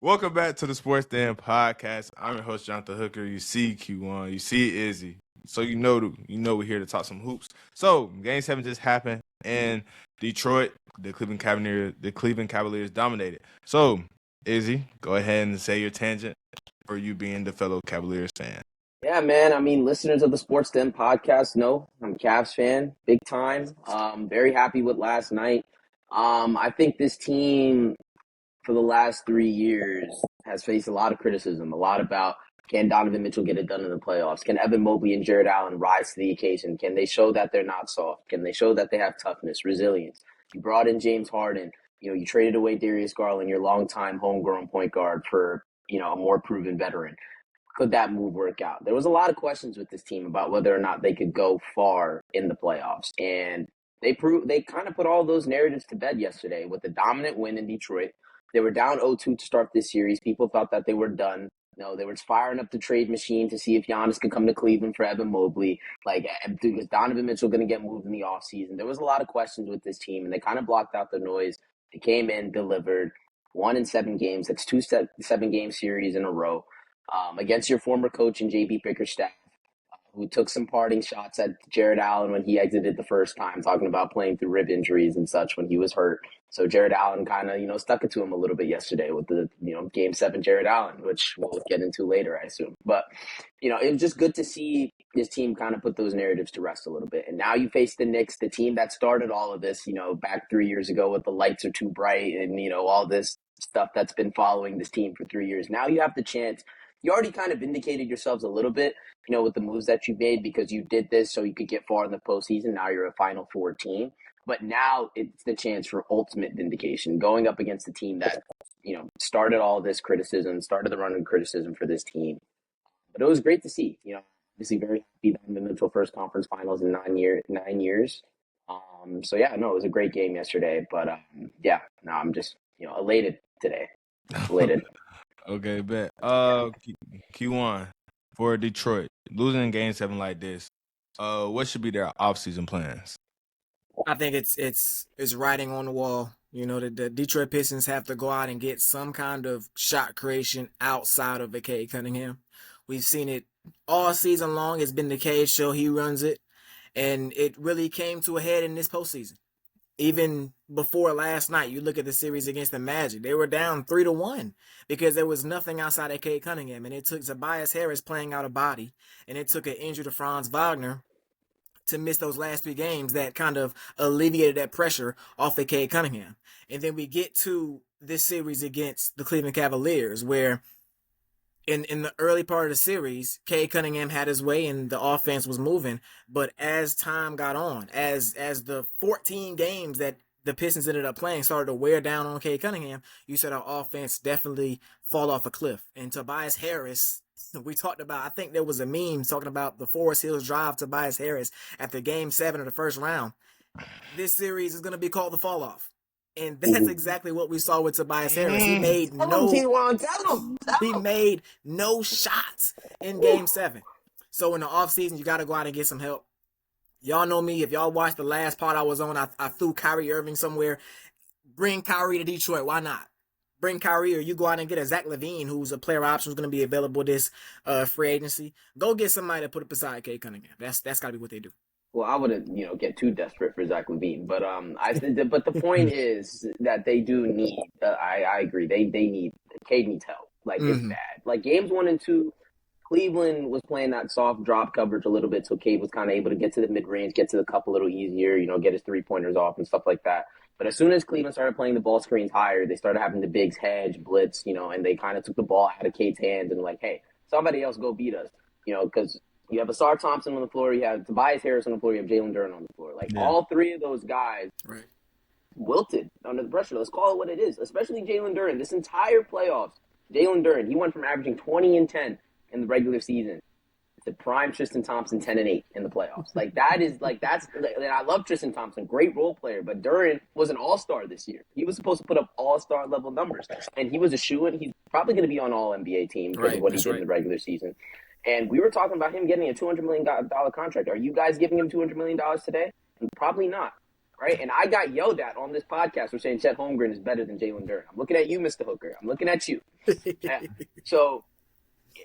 Welcome back to the Sports Den Podcast. I'm your host, Jonathan Hooker. You see Q1, you see Izzy. So we're here to talk some hoops. So Game 7 just happened in Detroit. The Cleveland Cavaliers dominated. So, Izzy, go ahead and say your tangent for you being the fellow Cavaliers fan. Yeah, man. I mean, listeners of the Sports Den podcast know I'm a Cavs fan, big time. Very happy with last night. I think this team for the last 3 years has faced a lot of criticism, a lot about can Donovan Mitchell get it done in the playoffs? Can Evan Mobley and Jared Allen rise to the occasion? Can they show that they're not soft? Can they show that they have toughness, resilience? You brought in James Harden. You traded away Darius Garland, your longtime homegrown point guard, for a more proven veteran. Could that move work out? There was a lot of questions with this team about whether or not they could go far in the playoffs, and they kind of put all those narratives to bed yesterday with the dominant win in Detroit. They were down 0-2 to start this series. People thought that they were done. They were firing up the trade machine to see if Giannis could come to Cleveland for Evan Mobley. Is Donovan Mitchell going to get moved in the offseason? There was a lot of questions with this team, and they kind of blocked out the noise. They came in, delivered, won in 7 games. That's 7-game series in a row. Against your former coach and JB Bickerstaff, who took some parting shots at Jared Allen when he exited the first time, talking about playing through rib injuries and such when he was hurt. So Jared Allen kind of, stuck it to him a little bit yesterday with the, Game 7 Jared Allen, which we'll get into later, I assume. But, it was just good to see this team kind of put those narratives to rest a little bit. And now you face the Knicks, the team that started all of this, back 3 years ago with the lights are too bright and, all this stuff that's been following this team for 3 years. Now you have the chance. You already kind of vindicated yourselves a little bit, with the moves that you made because you did this so you could get far in the postseason. Now you're a Final Four team. But now it's the chance for ultimate vindication, going up against the team that, started all this criticism, started the run of criticism for this team. But it was great to see, obviously very happy that the Mitchell first conference finals in 9 years. It was a great game yesterday. But I'm just, elated today. Elated. Okay, bet. Q1 for Detroit losing in Game 7 like this. What should be their offseason plans? I think it's writing on the wall. The Detroit Pistons have to go out and get some kind of shot creation outside of Cade Cunningham. We've seen it all season long. It's been the Cade show. He runs it, and it really came to a head in this postseason. Even before last night, you look at the series against the Magic. They were down 3-1 because there was nothing outside of Cade Cunningham, and it took Tobias Harris playing out of body, and it took an injured Franz Wagner to miss those last 3 games that kind of alleviated that pressure off of Cade Cunningham. And then we get to this series against the Cleveland Cavaliers where in the early part of the series, Cade Cunningham had his way and the offense was moving. But as time got on, as the 14 games that the Pistons ended up playing started to wear down on Cade Cunningham, you said our offense definitely fall off a cliff. And Tobias Harris, we talked about, I think there was a meme talking about the Forest Hills Drive Tobias Harris after Game 7 of the first round. This series is going to be called the fall off. And that's exactly what we saw with Tobias Harris. He made no shots in Game 7. So in the offseason, you got to go out and get some help. Y'all know me. If y'all watched the last part I was on, I threw Kyrie Irving somewhere. Bring Kyrie to Detroit. Why not? Bring Kyrie, or you go out and get a Zach LaVine, who's a player option, who's going to be available this free agency. Go get somebody to put it beside Cade Cunningham. That's got to be what they do. Well, I wouldn't, get too desperate for Zach LaVine, but but the point is that they do need. I agree. They need. Cade needs help. It's bad. Games 1 and 2, Cleveland was playing that soft drop coverage a little bit, so Cade was kind of able to get to the mid range, get to the cup a little easier, get his 3-pointers off and stuff like that. But as soon as Cleveland started playing the ball screens higher, they started having the bigs hedge, blitz, and they kind of took the ball out of Cade's hands and hey, somebody else go beat us, because you have Asar Thompson on the floor, you have Tobias Harris on the floor, you have Jalen Duren on the floor. All 3 of those guys wilted under the pressure. Let's call it what it is, especially Jalen Duren. This entire playoffs, Jalen Duren, he went from averaging 20 and 10 in the regular season to prime Tristan Thompson 10 and 8 in the playoffs. I love Tristan Thompson, great role player, but Duren was an all-star this year. He was supposed to put up all-star level numbers, and he was a shoo-in. He's probably going to be on all NBA team because of what he did in the regular season. And we were talking about him getting a $200 million contract. Are you guys giving him $200 million today? Probably not. right? And I got yelled at on this podcast for saying Chet Holmgren is better than Jalen Duren. I'm looking at you, Mr. Hooker. I'm looking at you. So,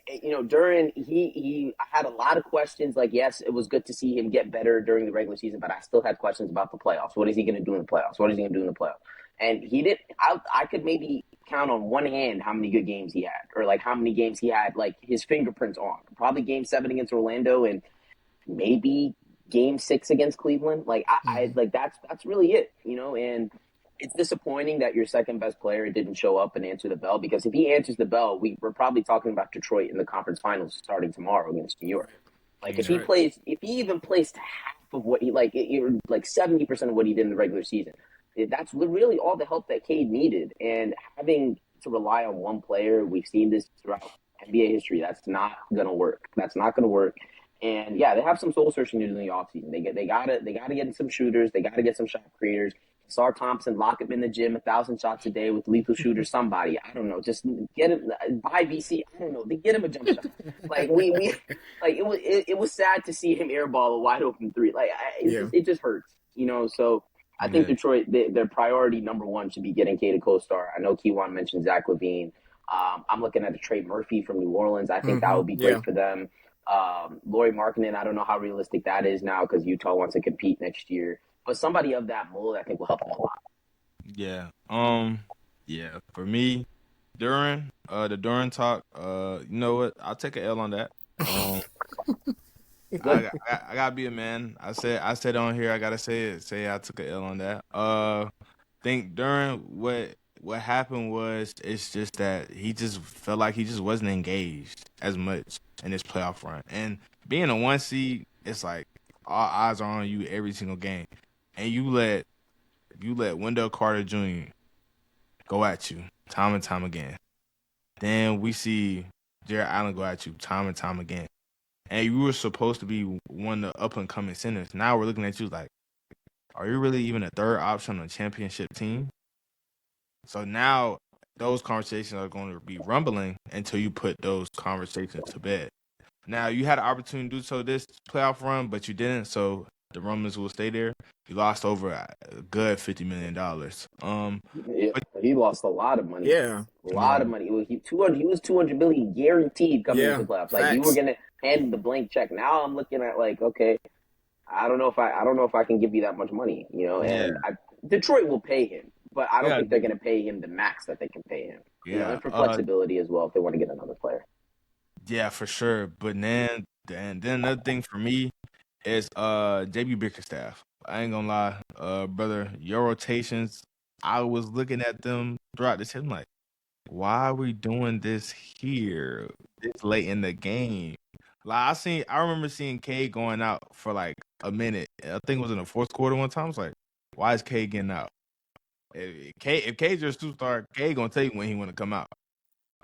Duren, I had a lot of questions. Like, yes, it was good to see him get better during the regular season, but I still had questions about the playoffs. What is he going to do in the playoffs? What is he going to do in the playoffs? And he didn't. I could maybe count on one hand how many good games he had, or like how many games he had like his fingerprints on. Probably Game 7 against Orlando, and maybe Game 6 against Cleveland. Like I like that's really it, And it's disappointing that your second best player didn't show up and answer the bell, because if he answers the bell, we're probably talking about Detroit in the conference finals starting tomorrow against New York. Like if he even plays to half of what he like 70% of what he did in the regular season, that's really all the help that Cade needed. And having to rely on one player, we've seen this throughout NBA history. That's not gonna work. That's not gonna work. And yeah, they have some soul searching to do in the offseason. They gotta get some shooters. They gotta get some shot creators. Sar Thompson, lock him in the gym, 1,000 shots a day with lethal shooter. Somebody, I don't know, just get him. Buy VC. I don't know. They get him a jump shot. Like it was sad to see him airball a wide open three. Like it just hurts, So I think Detroit, their priority number one should be getting Cade a co-star. I know Keywan mentioned Zach LaVine. I'm looking at a Trey Murphy from New Orleans. I think that would be great for them. Lauri Markkanen, I don't know how realistic that is now because Utah wants to compete next year. But somebody of that mold, I think, will help them a lot. Yeah. Yeah. For me, the Duren talk. You know what? I'll take an L on that. I gotta be a man. I said on here. I gotta say it. Say I took an L on that. Think Duren. What happened was it's just that he just felt like he just wasn't engaged as much in this playoff run. And being a 1 seed, it's like all eyes are on you every single game. And you let Wendell Carter Jr. go at you time and time again. Then we see Jared Allen go at you time and time again. And you were supposed to be one of the up-and-coming centers. Now we're looking at you like, are you really even a third option on a championship team? So now those conversations are going to be rumbling until you put those conversations to bed. Now, you had an opportunity to do so this playoff run, but you didn't, so the rumors will stay there. You lost over a good $50 million. He lost a lot of money. Yeah. A lot of money. He was $200 million guaranteed coming into the playoffs. Like, you were going to hand the blank check. Now I'm looking at, like, okay, I don't know if I can give you that much money, and Detroit will pay him, but I don't think they're going to pay him the max that they can pay him. And for flexibility as well if they want to get another player. Yeah, for sure. But then another thing for me is JB Bickerstaff. I ain't gonna lie, brother, your rotations, I was looking at them throughout this. I'm like, why are we doing this here this late in the game? Like I remember seeing Cade going out for like a minute. I think it was in the fourth quarter one time. I was like, why is Cade getting out? If Cade's your superstar, Cade gonna tell you when he want to come out.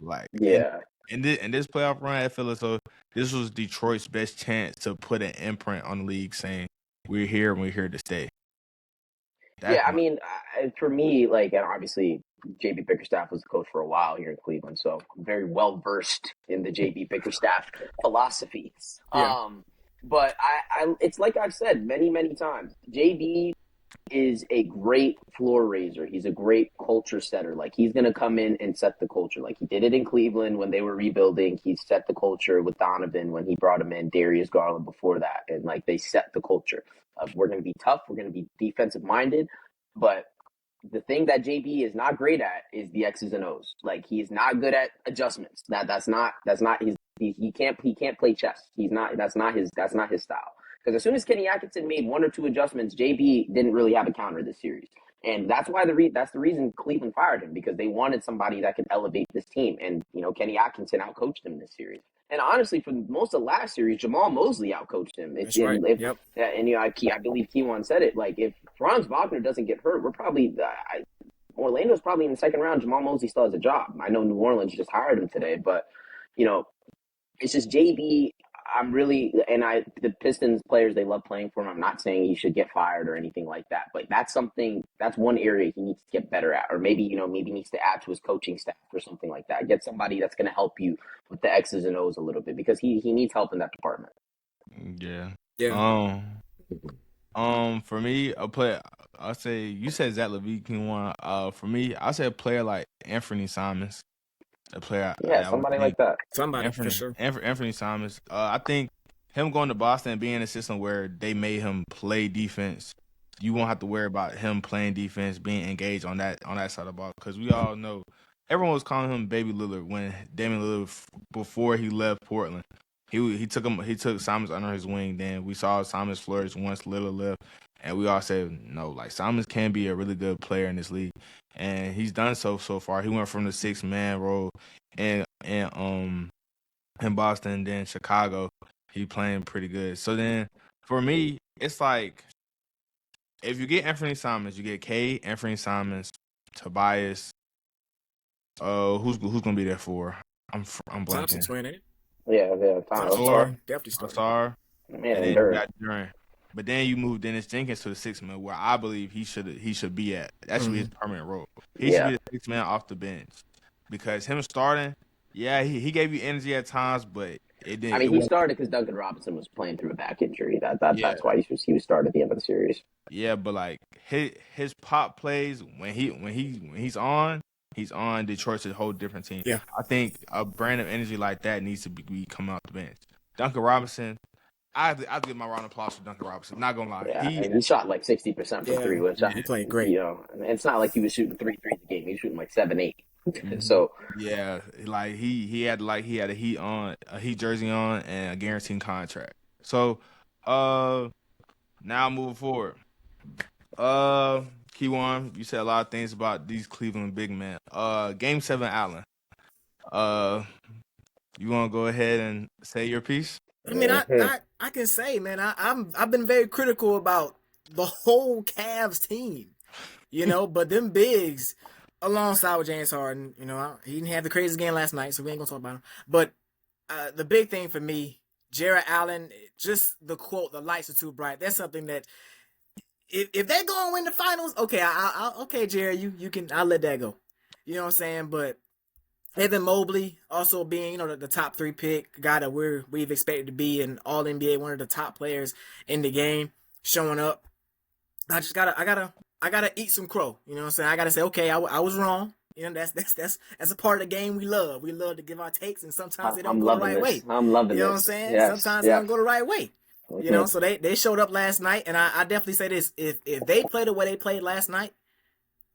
Like, in this playoff run, I feel as though this was Detroit's best chance to put an imprint on the league, saying we're here and we're here to stay. For me, like, and obviously JB Bickerstaff was the coach for a while here in Cleveland, so I'm very well versed in the JB Bickerstaff philosophy. But it's like I've said many, many times, JB is a great floor raiser. He's a great culture setter. Like, he's going to come in and set the culture. Like, he did it in Cleveland when they were rebuilding. He set the culture with Donovan when he brought him in, Darius Garland before that. And, like, they set the culture of we're going to be tough. We're going to be defensive minded. But the thing that JB is not great at is the X's and O's. Like, he's not good at adjustments. That's not his. He can't play chess. That's not his style. Because as soon as Kenny Atkinson made one or two adjustments, JB didn't really have a counter this series. And that's why that's the reason Cleveland fired him, because they wanted somebody that could elevate this team. And, Kenny Atkinson outcoached him this series. And honestly, for most of last series, Jamal Mosley outcoached him. That's right. I believe Keywan said it. Like, if Franz Wagner doesn't get hurt, we're probably Orlando's probably in the second round. Jamal Mosley still has a job. I know New Orleans just hired him today, but it's just JB. The Pistons players, they love playing for him. I'm not saying he should get fired or anything like that, but that's one area he needs to get better at, or maybe needs to add to his coaching staff or something like that. Get somebody that's going to help you with the X's and O's a little bit, because he needs help in that department. Yeah. Yeah. For me, I'll say you said Zach LaVine can one. For me, I say a player like Anthony Simons, a player Yeah, that would somebody think like that. Somebody for sure. Anthony Simons. I think him going to Boston and being in a system where they made him play defense, you won't have to worry about him playing defense, being engaged on that side of the ball. Because we all know everyone was calling him Baby Lillard when Damian Lillard before he left Portland. He took Simons under his wing. Then we saw Simons flourish once Lillard left, and we all said no, like Simons can be a really good player in this league, and he's done so far. He went from the 6-man role and in Boston, then Chicago. He playing pretty good. So then for me, it's like if you get Anthony Simons, you get Anthony Simons, Tobias. Who's gonna be there for? I'm Thompson blanking. twin, ain't it? Yeah, Thompson Osar. twin, definitely starting. Osar, Man, and and then you Durant. got Durant. But then you move Dennis Jenkins to the 6-man, where I believe he should be at. That should be his permanent role. He should be the 6-man off the bench because him starting, yeah, he gave you energy at times, but it didn't. I mean, It he wasn't. started because Duncan Robinson was playing through a back injury. Yeah, That's why he was started at the end of the series. yeah, but like his pop plays when he's on, Detroit's a whole different team. Yeah. I think a brand of energy like that needs to be coming off the bench. Duncan Robinson, I'd give my round of applause for Duncan Robinson. Not gonna lie, Yeah, and he shot like 60% from three, which he played great. and it's not like he was shooting 3 threes a game. He was shooting like 7, 8. Mhm. So yeah, like he had a Heat jersey on and a guaranteed contract. So now moving forward. Keywan, you said a lot of things about these Cleveland big men. Game 7 Allen. You wanna go ahead and say your piece? I mean, I can say, man, I've been very critical about the whole Cavs team, but them bigs, alongside with James Harden, he didn't have the craziest game last night, so we ain't gonna talk about him. But the big thing for me, Jarrett Allen, just the quote, "The lights are too bright." That's something that if they go and win the finals, okay, okay, Jared, you can, I'll let that go. You know what I'm saying? But Evan Mobley also being, the top 3 pick, guy that we've expected to be an All NBA, one of the top players in the game, showing up. I gotta eat some crow. You know what I'm saying? I gotta say, okay, I was wrong. That's a part of the game we love. We love to give our takes, and sometimes they don't go the right way. I'm loving this. You know what I'm saying? Yes. Sometimes they don't go the right way. So they showed up last night, and I definitely say this: if they play the way they played last night,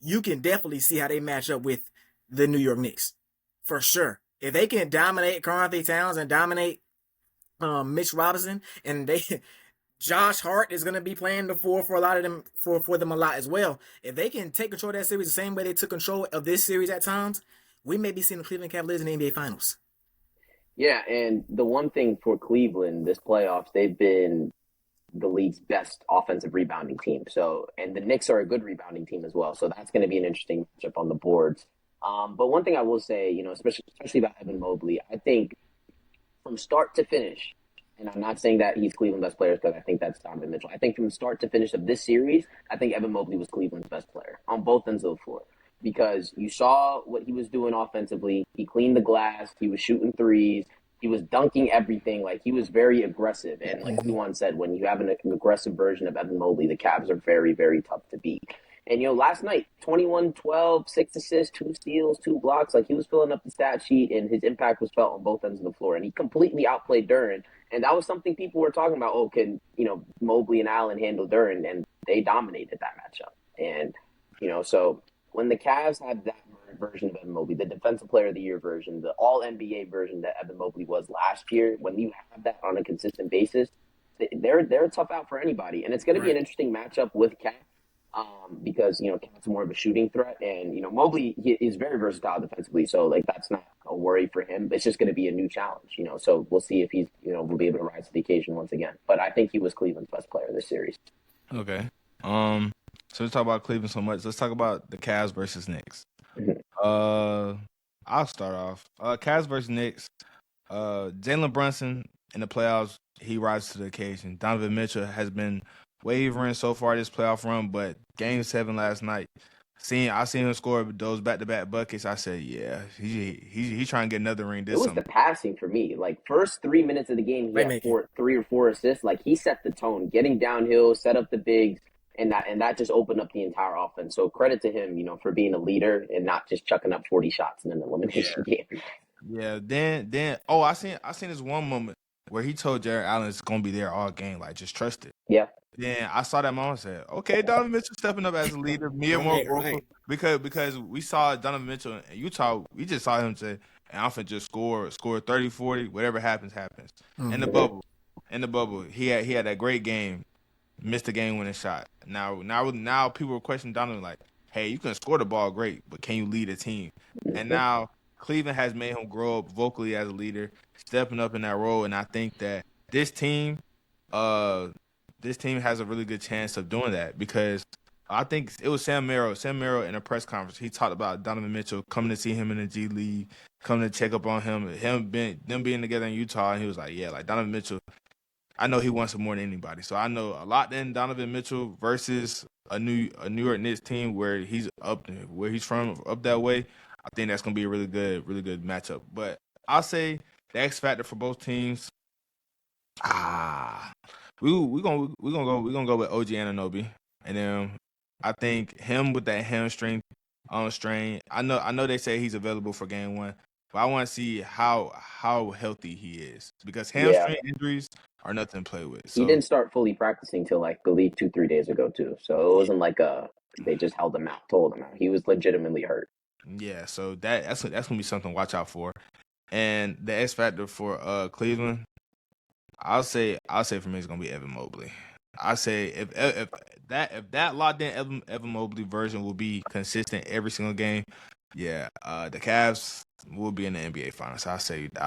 you can definitely see how they match up with the New York Knicks, for sure. If they can dominate Karl-Anthony Towns and dominate Mitch Robinson, and Josh Hart is going to be playing the 4 for a lot of them, for them a lot as well. If they can take control of that series the same way they took control of this series at times, we may be seeing the Cleveland Cavaliers in the NBA Finals. Yeah, and the one thing for Cleveland this playoffs, they've been the league's best offensive rebounding team. So, and the Knicks are a good rebounding team as well. So that's going to be an interesting matchup on the boards. But one thing I will say, especially about Evan Mobley, I think from start to finish, and I'm not saying that he's Cleveland's best player because I think that's Donovan Mitchell. I think from start to finish of this series, I think Evan Mobley was Cleveland's best player on both ends of the floor. Because you saw what he was doing offensively. He cleaned the glass. He was shooting threes. He was dunking everything. Like, he was very aggressive. And like Juan said, when you have an aggressive version of Evan Mobley, the Cavs are very, very tough to beat. And, last night, 21-12, 6 assists, 2 steals, 2 blocks. Like, he was filling up the stat sheet, and his impact was felt on both ends of the floor. And he completely outplayed Durant. And that was something people were talking about. Oh, can, Mobley and Allen handle Durant? And they dominated that matchup. And, so when the Cavs had that version of Evan Mobley, the Defensive Player of the Year version, the All-NBA version that Evan Mobley was last year, when you have that on a consistent basis, they're a tough out for anybody. And it's going to be an interesting matchup with Cat. Because, Cat's more of a shooting threat, and, Mobley is very versatile defensively, so, like, that's not a worry for him. It's just going to be a new challenge, so we'll see if he's, will be able to rise to the occasion once again. But I think he was Cleveland's best player this series. Okay. So let's talk about Cleveland so much. Let's talk about the Cavs versus Knicks. I'll start off. Cavs versus Knicks. Jalen Brunson in the playoffs, he rises to the occasion. Donovan Mitchell has been wavering so far this playoff run, but Game 7 last night, I seen him score those back-to-back buckets. I said, yeah, he trying to get another ring this summer. It was the passing for me. Like, first 3 minutes of the game, he had 3 or 4 assists. Like, he set the tone, getting downhill, set up the bigs. And that just opened up the entire offense. So credit to him, for being a leader and not just chucking up 40 shots in an Yeah. elimination game. Yeah. Then I seen this one moment where he told Jared Allen it's gonna be there all game, like just trust it. Yeah. Then I saw that moment and said, okay, Donovan Mitchell stepping up as a leader, me and more Right, vocal right. because we saw Donovan Mitchell in Utah, we just saw him say, and I'm finna just score 30, 40, whatever happens, happens. In the Mm-hmm. Mhm. bubble. In the bubble. He had that great game, missed a game winning shot. Now people are questioning Donovan like, hey, you can score the ball great, but can you lead a team? And Mhm. now Cleveland has made him grow up vocally as a leader, stepping up in that role. And I think that this team, uh, this team has a really good chance of doing that because I think it was Sam Merrill. Sam Merrill in a press conference, he talked about Donovan Mitchell coming to see him in the G League, coming to check up on him, them being together in Utah, and he was like, yeah, like Donovan Mitchell, I know he wants it more than anybody. So I know a lot in Donovan Mitchell versus a New York Knicks team where he's where he's from up that way. I think that's gonna be a really good matchup. But I'll say the X factor for both teams. Ah, we gonna go with OG Anunoby, and then I think him with that hamstring strain. I know they say he's available for game one, but I want to see how healthy he is because Yeah. hamstring injuries are nothing to play with. He So didn't start fully practicing till like I believe 2-3 days ago too. So it wasn't like they just held him out, told him out. He was legitimately hurt. yeah, so that's gonna be something to watch out for. And the X factor for Cleveland, I'll say for me it's gonna be Evan Mobley. I say if that locked in Evan Mobley version will be consistent every single game, yeah, the Cavs will be in the NBA Finals. I'll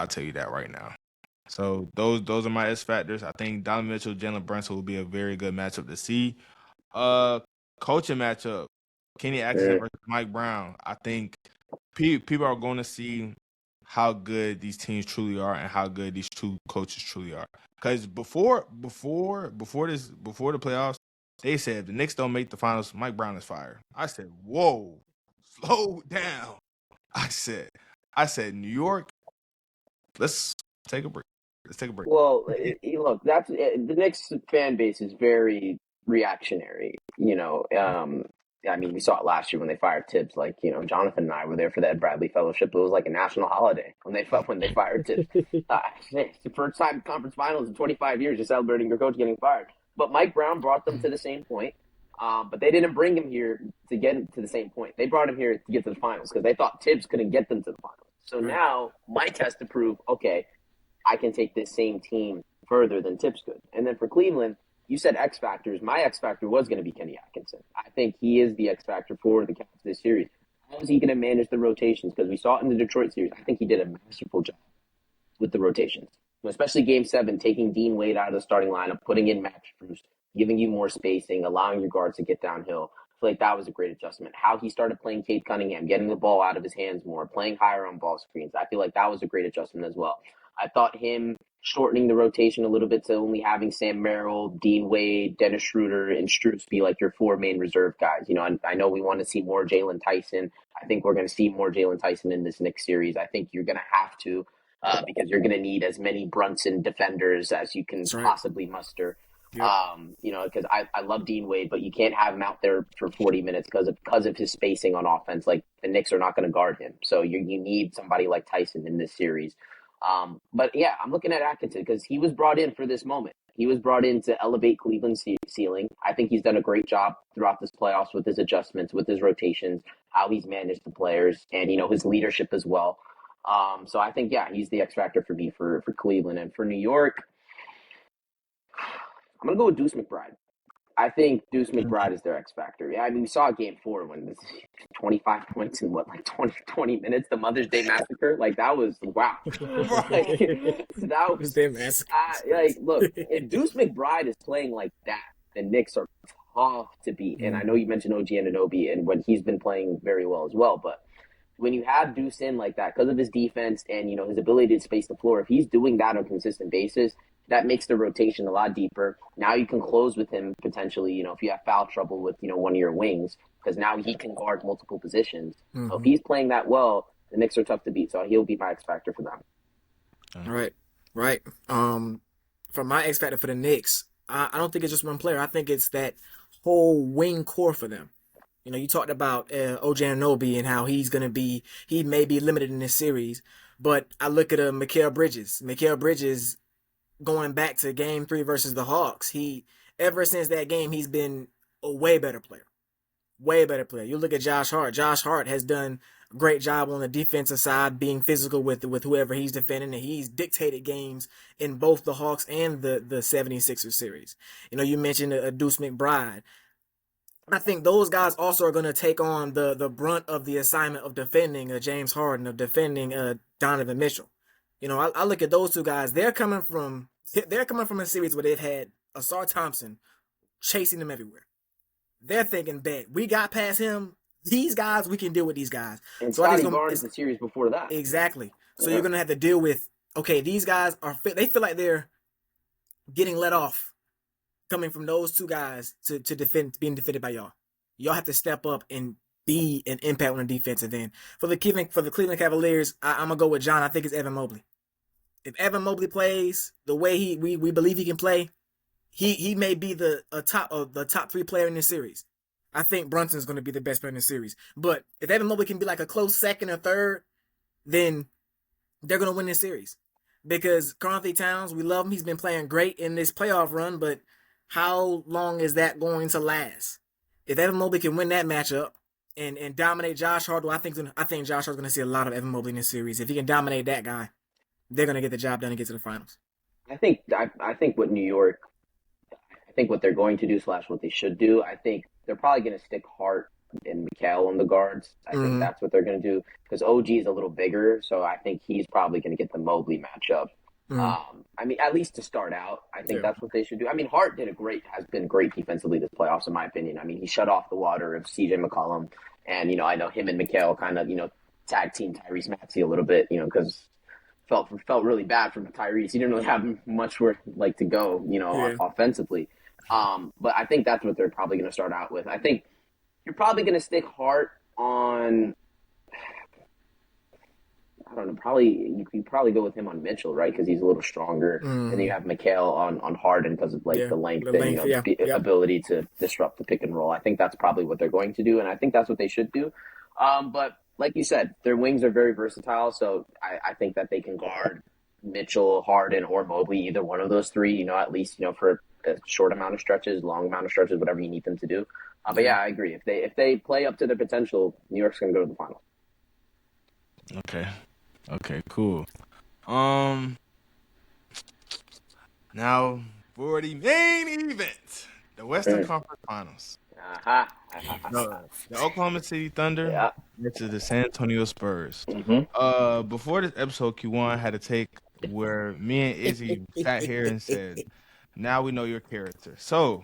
tell you that right now. So those are my S factors. I think Donovan Mitchell, Jalen Brunson will be a very good matchup to see. Uh, Coaching matchup, Kenny Atkinson Mm. versus Mike Brown. I think people are going to see how good these teams truly are and how good these two coaches truly are. Because before the playoffs, they said if the Knicks don't make the finals, Mike Brown is fired. I said, whoa, slow down. I said New York, let's take a break. Let's take a break. Well, look, the Knicks fan base is very reactionary. I mean, we saw it last year when they fired Tibbs. Like, Jonathan and I were there for that Bradley Fellowship. It was like a national holiday when they fired Tibbs. It's the first time conference finals in 25 years, you're celebrating your coach getting fired. But Mike Brown brought them to the same point. But they didn't bring him here to get to the same point. They brought him here to get to the finals because they thought Tibbs couldn't get them to the finals. So Right. now Mike has to prove, okay, I can take this same team further than Tips could. And then for Cleveland, you said X factors. My X factor was going to be Kenny Atkinson. I think he is the X factor for the Cavs this series. How is he going to manage the rotations? Because we saw it in the Detroit series. I think he did a masterful job with the rotations, especially Game 7, taking Dean Wade out of the starting lineup, putting in Max Strus, giving you more spacing, allowing your guards to get downhill. I feel like that was a great adjustment. How he started playing Cade Cunningham, getting the ball out of his hands more, playing higher on ball screens. I feel like that was a great adjustment as well. I thought him shortening the rotation a little bit to only having Sam Merrill, Dean Wade, Dennis Schroeder, and Strus be like your four main reserve guys. I know we want to see more Jalen Tyson. I think we're going to see more Jalen Tyson in this next series. I think you're going to have to because you're going to need as many Brunson defenders as you can That's right. possibly muster. Yep. Because I love Dean Wade, but you can't have him out there for 40 minutes because of his spacing on offense. Like the Knicks are not going to guard him, so you need somebody like Tyson in this series. But yeah, I'm looking at Atkinson because he was brought in for this moment. He was brought in to elevate Cleveland's ceiling. I think he's done a great job throughout this playoffs with his adjustments, with his rotations, how he's managed the players, and his leadership as well. So I think he's the X factor for me for Cleveland. And for New York, I'm gonna go with Deuce McBride. I think Deuce McBride is their X factor. Yeah, I mean, we saw Game 4 when 25 points in like 20 minutes, the Mother's Day massacre. Like that was wow. Like Bro. that It's them massacre. look, if Deuce McBride is playing like that, the Knicks are tough to beat. And I know you mentioned OG Anunoby and when he's been playing very well as well, but when you have Deuce in like that, because of his defense and his ability to space the floor, if he's doing that on a consistent basis, that makes the rotation a lot deeper. Now you can close with him potentially. If you have foul trouble with one of your wings, because now he can guard multiple positions. So if he's playing that well, the Knicks are tough to beat. So he'll be my X factor for them. Right. For my X factor for the Knicks, I don't think it's just one player. I think it's that whole wing core for them. You know, you talked about OJ Anunoby and how he may be limited in this series, but I look at Mikal Bridges. Mikal Bridges, going back to Game 3 versus the Hawks, ever since that game, he's been a way better player. Way better player. You look at Josh Hart. Josh Hart has done a great job on the defensive side, being physical with whoever he's defending, and he's dictated games in both the Hawks and the 76ers series. You know, you mentioned Deuce McBride. I think those guys also are going to take on the brunt of the assignment of defending James Harden, of defending Donovan Mitchell. You know, I look at those two guys. They're coming from a series where they've had Asar Thompson chasing them everywhere. They're thinking, bet we got past him. These guys, we can deal with these guys. And so Scotty Barnes the series before that. Exactly. So you're gonna have to deal with, okay, these guys they feel like they're getting let off, coming from those two guys to being defended by y'all. Y'all have to step up and be an impact on the defensive end. For the Cleveland Cavaliers, I'm gonna go with John. I think it's Evan Mobley. If Evan Mobley plays the way we believe he can play, he may be the top 3 player in this series. I think Brunson's going to be the best player in the series. But if Evan Mobley can be like a close second or third, then they're going to win this series. Because Karl-Anthony Towns, we love him. He's been playing great in this playoff run, but how long is that going to last? If Evan Mobley can win that matchup and dominate Josh Hart, I think Josh Hart's going to see a lot of Evan Mobley in this series. If he can dominate that guy, they're going to get the job done and get to the finals. I think what New York, I think what they're going to do / what they should do, I think they're probably going to stick Hart and Mikal on the guards. I think that's what they're going to do because OG is a little bigger, so I think he's probably going to get the Mobley matchup. I mean, at least to start out, I think that's what they should do. I mean, Hart has been great defensively this playoffs, in my opinion. I mean, he shut off the water of CJ McCollum, and I know him and Mikal kind of tag team Tyrese Maxey a little bit, because felt really bad for Tyrese. He didn't really have much where to go, offensively. But I think that's what they're probably going to start out with. I think you're probably going to stick Hart on. I don't know. You probably go with him on Mitchell, right? Because he's a little stronger, and then you have Mikal on Harden because of the length and ability to disrupt the pick and roll. I think that's probably what they're going to do, and I think that's what they should do. But like you said, their wings are very versatile, so I think that they can guard Mitchell, Harden, or Mobley, either one of those three. At least for a short amount of stretches, long amount of stretches, whatever you need them to do. But yeah, I agree. If they play up to their potential, New York's going to go to the finals. Okay, cool. Now for the main event, the Western Conference Finals. The Oklahoma City Thunder versus the San Antonio Spurs. Before this episode, Q1 had a take where me and Izzy sat here and said, "Now we know your character." So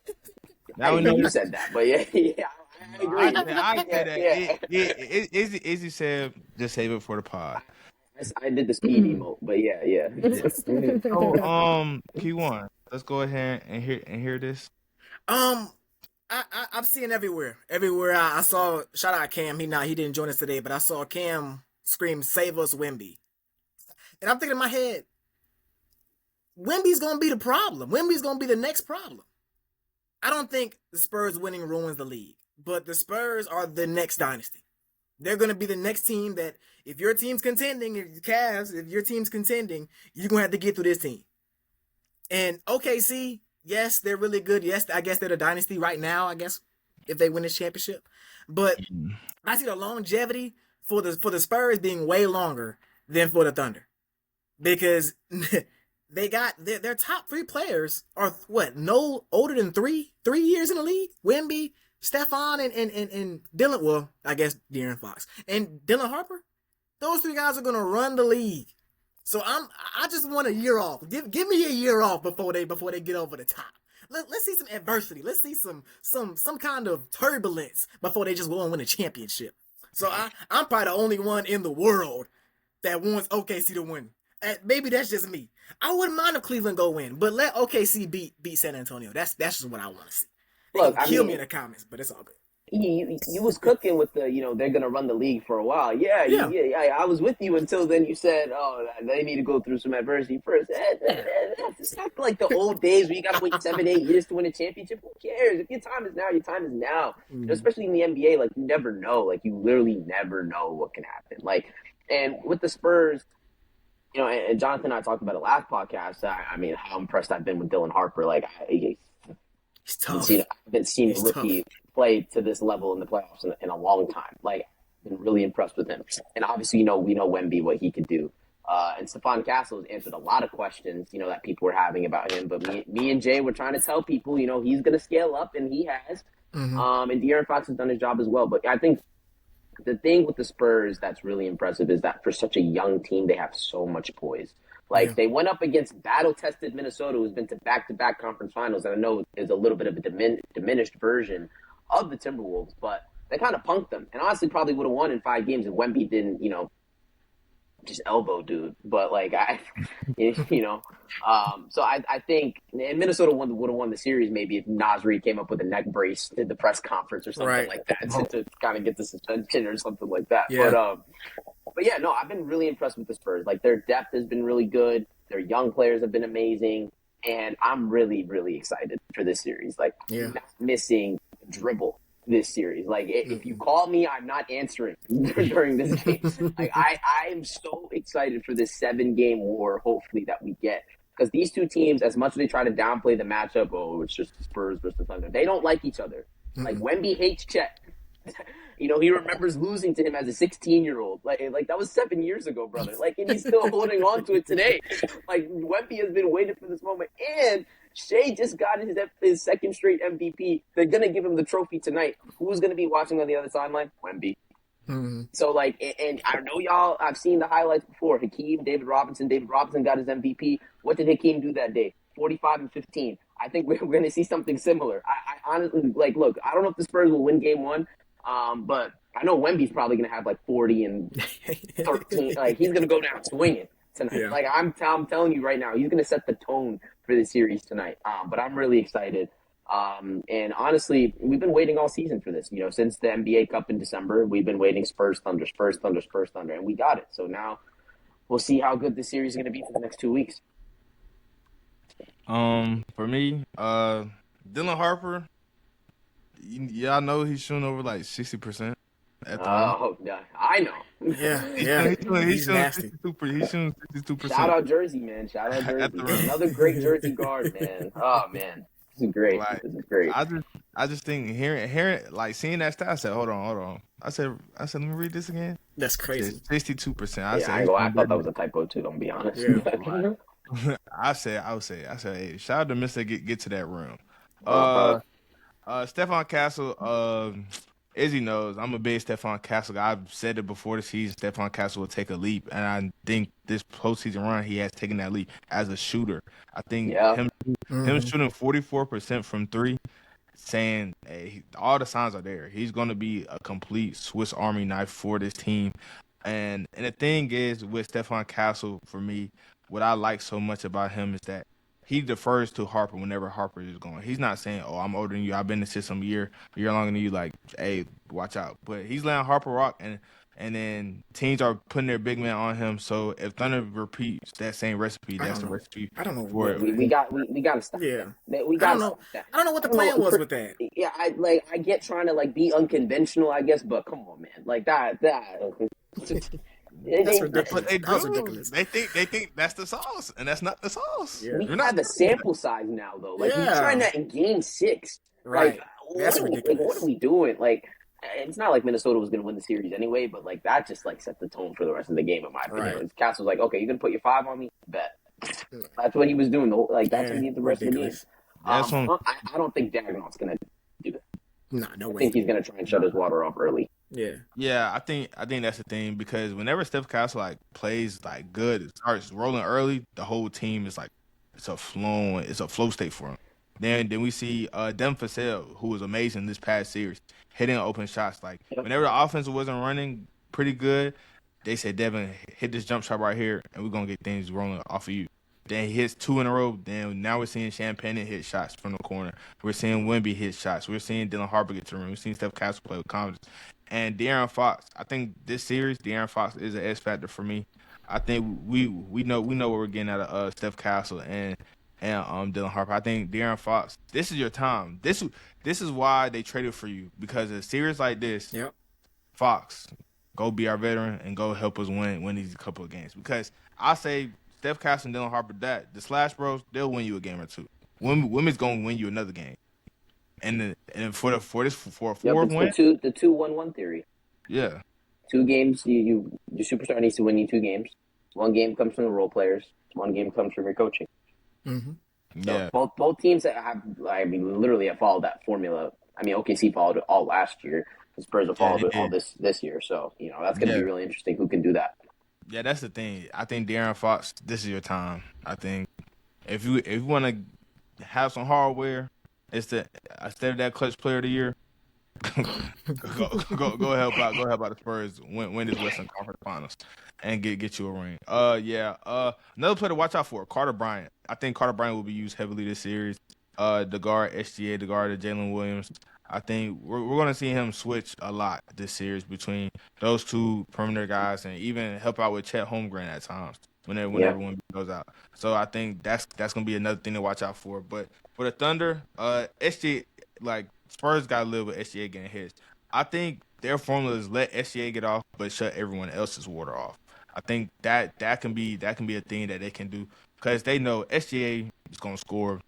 now we know you said that, but yeah, I agree. I said that. Izzy said, "Just save it for the pod." I did the speed emote, but yeah. So, Q1, let's go ahead and hear this. I'm seeing everywhere. Everywhere I saw, shout out Cam. He didn't join us today, but I saw Cam scream, "Save us, Wemby." And I'm thinking in my head, Wemby's gonna be the problem. Wemby's gonna be the next problem. I don't think the Spurs winning ruins the league, but the Spurs are the next dynasty. They're gonna be the next team that if your team's contending, if your team's contending, you're gonna have to get through this team. And OKC, yes, they're really good. Yes, I guess they're the dynasty right now, I guess, if they win this championship. But I see the longevity for the Spurs being way longer than for the Thunder. Because they got their top 3 players are no older than 3 years in the league. Wemby, Stephon, and Dylan, well, I guess De'Aaron Fox. And Dylan Harper. Those 3 guys are gonna run the league. So I just want a year off. Give me a year off before they get over the top. Let's see some adversity. Let's see some kind of turbulence before they just go and win a championship. So I'm probably the only one in the world that wants OKC to win. Maybe that's just me. I wouldn't mind if Cleveland go win, but let OKC beat San Antonio. That's just what I want to see. Kill me in the comments, but it's all good. you was cooking with the, they're gonna run the league for a while. Yeah, Yeah. I was with you until then. You said, oh, they need to go through some adversity first. It's not like the old days where you gotta wait 7, 8 years to win a championship. Who cares? If your time is now, your time is now. Especially in the NBA, like you never know. Like you literally never know what can happen. Like, and with the Spurs, and Jonathan and I talked about it last podcast. I mean, how impressed I've been with Dylan Harper. Like, He's tough. I haven't seen a He's rookie tough. play to this level in the playoffs in a long time. Like, I've been really impressed with him. And obviously, we know Wemby, what he could do. And Stephon Castle has answered a lot of questions, that people were having about him. But me and Jay were trying to tell people, he's going to scale up, and he has. And De'Aaron Fox has done his job as well. But I think the thing with the Spurs that's really impressive is that for such a young team, they have so much poise. Like, they went up against battle-tested Minnesota, who's been to back-to-back conference finals, and I know is a little bit of a diminished version of the Timberwolves, but they kind of punked them. And honestly, probably would have won in 5 games if Wemby didn't, just elbow dude. But, like, so I think and Minnesota would have won the series maybe if Naz Reid came up with a neck brace at the press conference or something like that to kind of get the suspension or something like that. Yeah. But yeah, no, I've been really impressed with the Spurs. Like, their depth has been really good. Their young players have been amazing. And I'm really, really excited for this series. Like, not missing a dribble this series. Like, if you call me, I'm not answering during this game. Like, I am so excited for this 7-game war, hopefully, that we get. Because these two teams, as much as they try to downplay the matchup, it's just the Spurs versus the Thunder, they don't like each other. Like, Wemby hates Chet. He remembers losing to him as a 16-year-old. Like that was 7 years ago, brother. Like, and he's still holding on to it today. Like, Wemby has been waiting for this moment. And Shea just got his second straight MVP. They're going to give him the trophy tonight. Who's going to be watching on the other sideline? Wemby. So, like, and I know y'all, I've seen the highlights before. Hakeem, David Robinson got his MVP. What did Hakeem do that day? 45 and 15. I think we're going to see something similar. I honestly, like, look, I don't know if the Spurs will win game 1. But I know Wemby's probably going to have like 40 and 13. Like, he's going to go down swinging tonight. Yeah. Like, I'm telling you right now, he's going to set the tone for the series tonight. But I'm really excited. And honestly, we've been waiting all season for this. Since the NBA Cup in December, we've been waiting Spurs, Thunder, and we got it. So now we'll see how good this series is going to be for the next 2 weeks. For me, Dylan Harper. Y'all know he's shooting over like 60% at the moment. Oh, yeah, I know. Yeah. He's nasty. He's shooting 62%. Shout out Jersey, man. Shout out Jersey. Another great Jersey guard, man. Oh, man. This is great. Like, this is great. I just think hearing like seeing that stat, I said, hold on. I said, let me read this again. That's crazy. 62%. I thought that was a typo too. I'm gonna be honest. Yeah. I would say, hey, shout out to Mister get to that room. Stephon Castle, Izzy knows I'm a big Stephon Castle guy. I've said it before the season. Stephon Castle will take a leap, and I think this postseason run he has taken that leap as a shooter. I think him shooting 44% from 3, saying hey, all the signs are there. He's going to be a complete Swiss Army knife for this team. And the thing is with Stephon Castle, for me, what I like so much about him is that he defers to Harper whenever Harper is going. He's not saying, "Oh, I'm older than you. I've been in the system a year longer than you." Like, hey, watch out. But he's letting Harper rock, and then teams are putting their big man on him. So if Thunder repeats that same recipe, that's the recipe. I don't know. We got to stop. Yeah, we got to stop that. I don't know what the plan was with that. Yeah, I get trying to like be unconventional, I guess, but come on, man, like that. That's ridiculous. They think that's the sauce, and that's not the sauce. Yeah. We have the sample size now, though. Like, we're trying that in Game 6. Right. Like, that's ridiculous. Like, what are we doing? Like, it's not like Minnesota was going to win the series anyway, but like that just like set the tone for the rest of the game, in my opinion. Right. Castle's like, okay, you're going to put your 5 on me? Bet. That's what he was doing. That's what he did the rest of the game. I don't think Dagnall's going to do that. No way. I think he's going to try and shut his water off early. Yeah. I think that's the thing, because whenever Steph Castle like plays like good, it starts rolling early, the whole team is like it's a flow state for him. Then we see Devin Vassell, who was amazing this past series, hitting open shots. Like whenever the offense wasn't running pretty good, they said, Devin, hit this jump shot right here, and we're gonna get things rolling off of you. Then he hits 2 in a row. Then now we're seeing Champagne hit shots from the corner. We're seeing Wemby hit shots. We're seeing Dylan Harper get to the rim. We're seeing Steph Castle play with confidence. And De'Aaron Fox, I think this series, De'Aaron Fox is an X factor for me. I think we know what we're getting out of Steph Castle and Dylan Harper. I think De'Aaron Fox, this is your time. This is why they traded for you, because a series like this, Yep. Fox, go be our veteran and go help us win these couple of games. Because I say Steph Castle and Dylan Harper, that the Slash Bros, they'll win you a game or two. Women's gonna win you another game. And for a fourth It's win, the 2-1-1 theory. yeah, 2 games, your superstar needs to win you 2 games. 1 game comes from the role players. 1 game comes from your coaching. Mm-hmm. yeah, So both teams that literally have followed that formula. I mean, OKC followed it all last year. The Spurs have followed it all this year. So, that's going to be really interesting who can do that. Yeah, that's the thing. I think De'Aaron Fox, this is your time. I think if you want to have some hardware, instead of that clutch player of the year, go help out. Go help out the Spurs win this Western Conference Finals and get you a ring. Another player to watch out for, Carter Bryant. I think Carter Bryant will be used heavily this series. The guard SGA, the guard of Jalen Williams. I think we're going to see him switch a lot this series between those two perimeter guys, and even help out with Chet Holmgren at times whenever one goes out. So I think that's going to be another thing to watch out for. But for the Thunder, SGA, like, Spurs got to live with SGA getting hits. I think their formula is let SGA get off, but shut everyone else's water off. I think that can be a thing that they can do, because they know SGA is going to score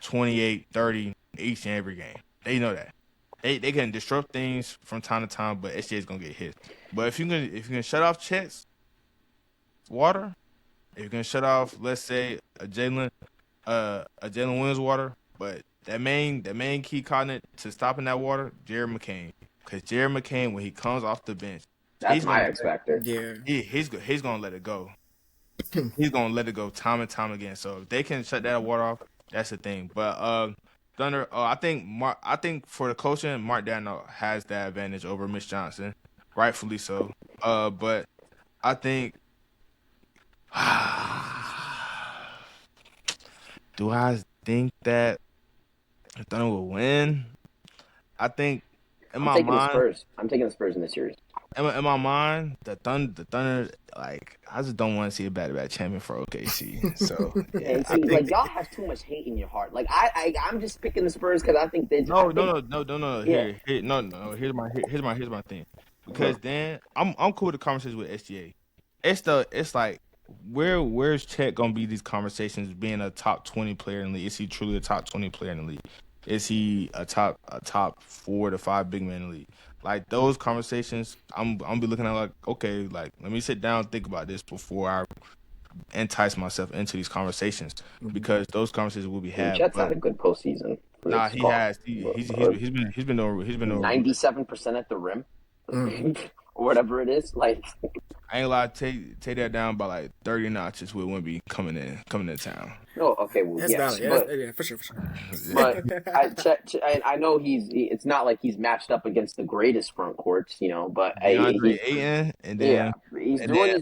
28, 30 each and every game. They know that. They can disrupt things from time to time, but SGA is going to get hit. But if you can shut off Chet's water, if you can shut off, let's say, a Jalen Williams water, but that main key coordinate to stopping that water, Jared McCain. Because Jared McCain, when he comes off the bench, That's my X factor. Yeah. He's gonna let it go. He's gonna let it go time and time again. So if they can shut that water off, that's the thing. But Thunder, I think for the coaching, Mark Dano has that advantage over Mitch Johnson, rightfully so. But I think, do I think that Thunder will win? I think in my mind, I'm taking the Spurs in this series. in my mind, the Thunder, like, I just don't want to see a back-to-back champion for OKC. So yeah, And see, y'all have too much hate in your heart. Like I'm just picking the Spurs because I think they. No. Yeah. Here's my thing. Because then I'm cool with the conversations with SGA. It's like, where's Chet gonna be these conversations being a top 20 player in the league? Is he truly a top 20 player in the league? Is he a top 4 to 5 big man in the league? Like, those conversations, I'm be looking at, like, okay, like, let me sit down and think about this before I entice myself into these conversations, because those conversations will be had. Chet's had a good postseason. Nah, he has. He's been doing 97% at the rim, or whatever it is. Like, I ain't lie, take that down by like 30 notches with Wemby coming to town. oh, okay, well, That's yes, valid. Yeah, for sure. but I know it's not like he's matched up against the greatest front courts, but DeAndre Ayton, and then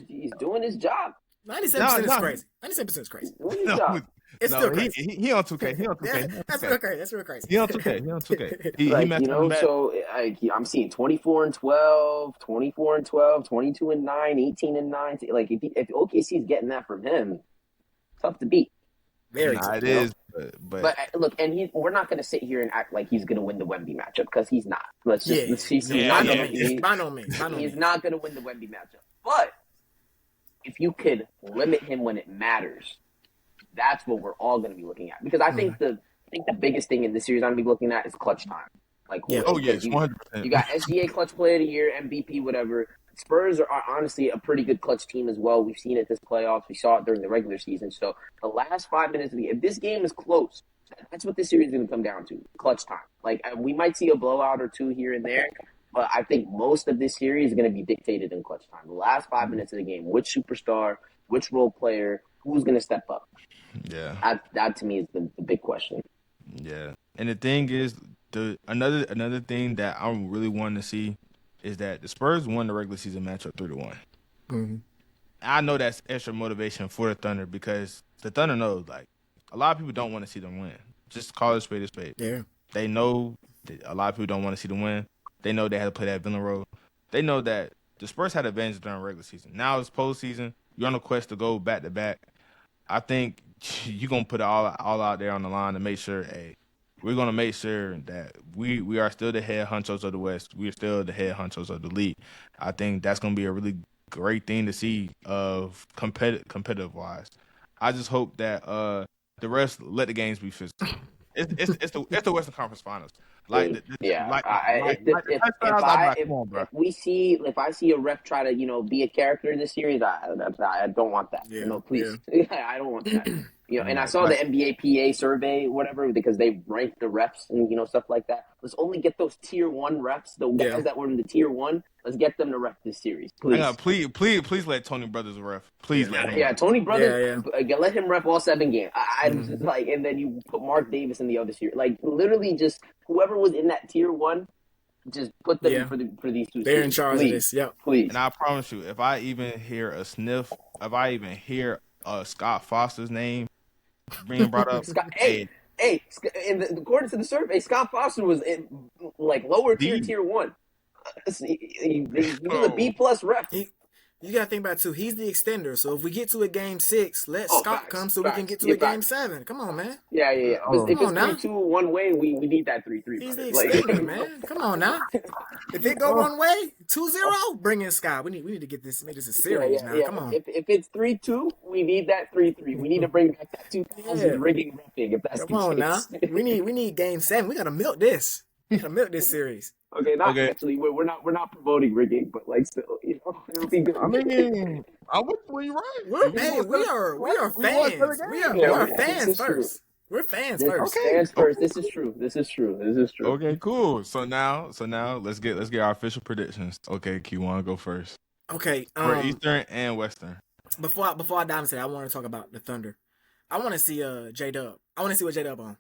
he's doing his job. 97% is crazy. 97% is crazy. Doing his job. It's still crazy. He on 2K. He on 2K. Yeah, that's real crazy. That's real crazy. He on 2K. He Like, matched up bad. so I'm seeing 24-12, 24-12, 22-9, 18-9. Like, if OKC is getting that from him, tough to beat. Very Nah, tough. it is, But look, and we're not going to sit here and act like he's going to win the Wemby matchup, because he's not. Let's see. By no means. He's not going to win the Wemby matchup. But if you could limit him when it matters, that's what we're all going to be looking at. Because I think the biggest thing in this series I'm going to be looking at is clutch time. Like, yeah. Oh yes, 100%. You got SGA clutch player of the year, MVP, whatever. Spurs are honestly a pretty good clutch team as well. We've seen it this playoffs. We saw it during the regular season. So the last 5 minutes of if this game is close, that's what this series is going to come down to, clutch time. Like, we might see a blowout or two here and there, but I think most of this series is going to be dictated in clutch time. The last 5 minutes of the game, which superstar, which role player, who's going to step up? Yeah. That to me is the big question. Yeah. And the thing is, another thing that I'm really wanting to see is that the Spurs won the regular season matchup 3-1. Mm-hmm. I know that's extra motivation for the Thunder because the Thunder knows like a lot of people don't want to see them win. Just call it a spade. Yeah. They know that a lot of people don't want to see them win. They know they had to play that villain role. They know that the Spurs had advantage during regular season. Now it's postseason. You're on a quest to go back to back. I think you're gonna put it all out there on the line to make sure, hey, we're gonna make sure that we are still the head honchos of the West. We are still the head honchos of the league. I think that's gonna be a really great thing to see of competitive wise. I just hope that the rest let the games be physical. It's the Western Conference Finals. Like Hey, the yeah. like I, like like the touchdowns. I'm like, come on, bro. if I see a ref try to be a character in this series, I don't want that. Yeah. No, please, I don't want that. I'm And I like, saw the NBA PA survey, whatever, because they ranked the refs and stuff like that. Let's only get those tier one refs, the guys that were in the tier one. Let's get them to ref this series, I please. got please let Tony Brothers ref. Please let him. Yeah, Ref. Tony Brothers, Yeah. let him ref all 7 games. I just like, and then you put Mark Davis in the other series. Like literally, just whoever was in that tier one, just put them in for these 2 They're series. in charge of this. Yep. Please. And I promise you, if I even hear a sniff, if I even hear Scott Foster's name being brought up, Scott, hey, according to the survey, Scott Foster was in like lower tier 1. He was a B plus ref. You gotta think about it too. He's the extender. So if we get to a game 6, let Scott facts, come so we can get to a game 7. Come on, man. Yeah. If it's Come on 3-2 one way, we need that 3-3. He's the extender, man. Come on now. If it go one way, 2-0, bring in Scott. We need to make this a series now. Come on. If it's 3-2, we need that 3-3. We need to bring back that 2000 rigging reffing. If that's Come on now. We need game 7. We gotta milk this. We gotta milk this series. Okay. Actually, we're not promoting rigging, but like still, it'll be good. I mean, I'm with you, right? We are fans. We are fans first. We're fans first. Okay. Fans first. This is true. Okay, cool. So now let's get our official predictions. Okay, Q, wanna go first? Okay. For Eastern and Western. Before I dive into that, I want to talk about the Thunder. I want to see J-Dub. I want to see what J-Dub on.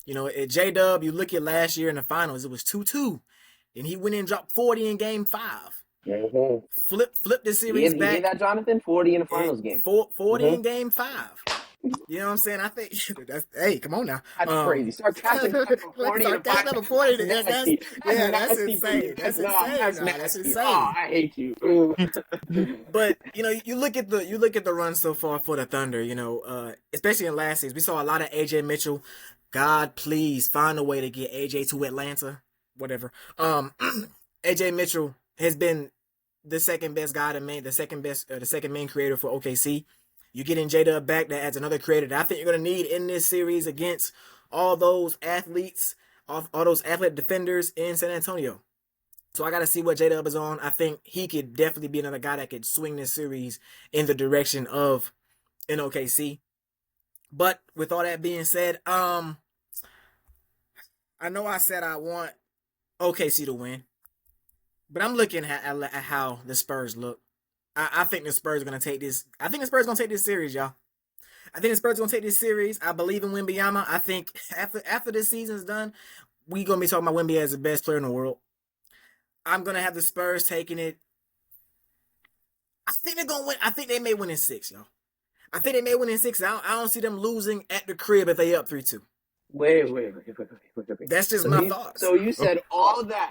At J-Dub, you look at last year in the finals, it was 2-2. And he went in and dropped 40 in game 5. Mm-hmm. Flip the series back. You hear that, Jonathan? 40 in the finals game. 40 in game 5. You know what I'm saying? I think hey, come on now. That's crazy. Sarcastic 40 in the 40. That's insane. That's insane. Oh, I hate you. But you look at the run so far for the Thunder. Especially in last season, we saw a lot of AJ Mitchell. God, please find a way to get AJ to Atlanta. Whatever. AJ Mitchell has been the second best guy the second main creator for OKC. You get in J-Dub back, that adds another creator that I think you're going to need in this series against all those athletes, all those athletic defenders in San Antonio. So I got to see what J-Dub is on. I think he could definitely be another guy that could swing this series in the direction of an OKC. But with all that being said, I know I said I want OKC to win, but I'm looking at how the Spurs look. I think the Spurs are going to take this. I think the Spurs are going to take this series, y'all. I think the Spurs are going to take this series. I believe in Wembanyama. I think after this season's done, we're going to be talking about Wemby as the best player in the world. I'm going to have the Spurs taking it. I think they're going to win. I think they may win in 6, y'all. I think they may win in 6. I don't see them losing at the crib if they up 3-2. Wait. That's just my thoughts. So you said all that.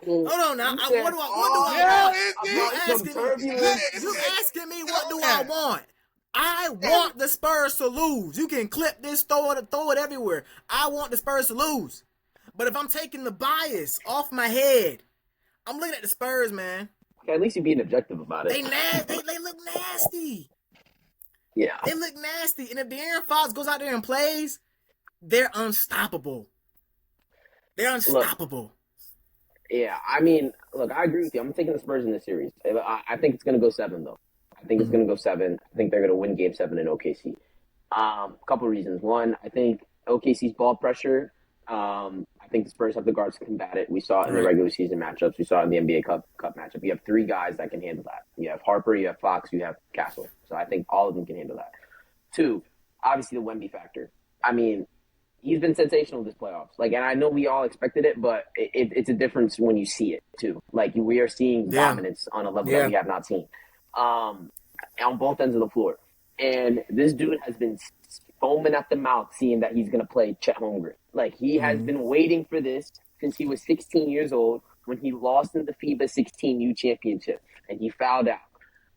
Hold on now. What do I want? You asking me what do I want? I want the Spurs to lose. You can clip this, throw it everywhere. I want the Spurs to lose. But if I'm taking the bias off my head, I'm looking at the Spurs, man. Okay, at least you're being objective about it. They look nasty. Yeah. They look nasty. And if De'Aaron Fox goes out there and plays, they're unstoppable. Look, yeah, I mean, look, I agree with you. I'm taking the Spurs in this series. I think it's going to go 7, though. I think it's going to go 7. I think they're going to win Game 7 in OKC. A couple reasons. One, I think OKC's ball pressure, I think the Spurs have the guards to combat it. We saw it in the regular season matchups. We saw it in the NBA Cup matchup. You have 3 guys that can handle that. You have Harper, you have Fox, you have Castle. So I think all of them can handle that. 2, obviously the Wemby factor. I mean, he's been sensational this playoffs. And I know we all expected it, but it's a difference when you see it too. We are seeing dominance on a level that we have not seen. on both ends of the floor. And this dude has been foaming at the mouth seeing that he's going to play Chet Holmgren. Like, he has been waiting for this since he was 16 years old when he lost in the FIBA 16U championship and he fouled out.